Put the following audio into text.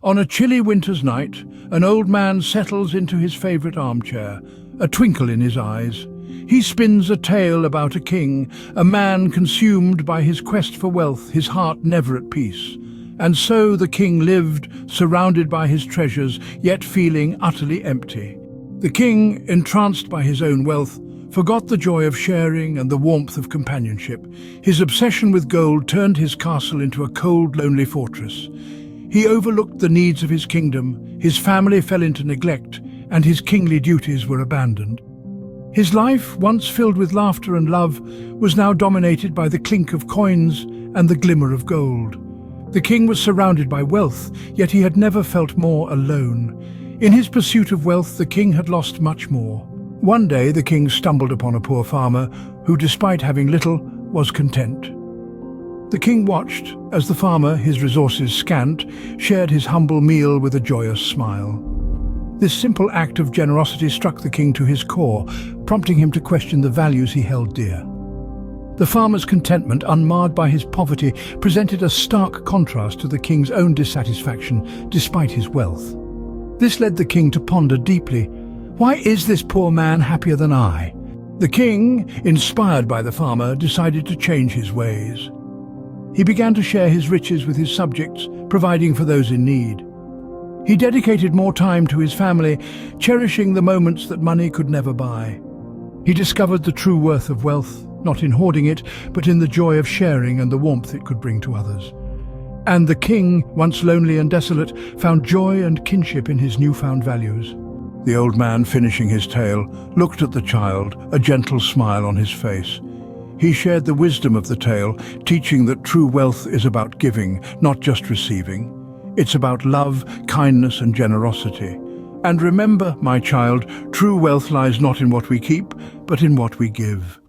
On a chilly winter's night, an old man settles into his favourite armchair, a twinkle in his eyes. He spins a tale about a king, a man consumed by his quest for wealth, his heart never at peace. And so the king lived, surrounded by his treasures, yet feeling utterly empty. The king, entranced by his own wealth, forgot the joy of sharing and the warmth of companionship. His obsession with gold turned his castle into a cold, lonely fortress. He overlooked the needs of his kingdom, his family fell into neglect, and his kingly duties were abandoned. His life, once filled with laughter and love, was now dominated by the clink of coins and the glimmer of gold. The king was surrounded by wealth, yet he had never felt more alone. In his pursuit of wealth, the king had lost much more. One day, the king stumbled upon a poor farmer who, despite having little, was content. The king watched as the farmer, his resources scant, shared his humble meal with a joyous smile. This simple act of generosity struck the king to his core, prompting him to question the values he held dear. The farmer's contentment, unmarred by his poverty, presented a stark contrast to the king's own dissatisfaction despite his wealth. This led the king to ponder deeply, why is this poor man happier than I? The king, inspired by the farmer, decided to change his ways. He began to share his riches with his subjects, providing for those in need. He dedicated more time to his family, cherishing the moments that money could never buy. He discovered the true worth of wealth, not in hoarding it, but in the joy of sharing and the warmth it could bring to others. And the king, once lonely and desolate, found joy and kinship in his newfound values. The old man, finishing his tale, looked at the child, a gentle smile on his face. He shared the wisdom of the tale, teaching that true wealth is about giving, not just receiving. It's about love, kindness, and generosity. And remember, my child, true wealth lies not in what we keep, but in what we give.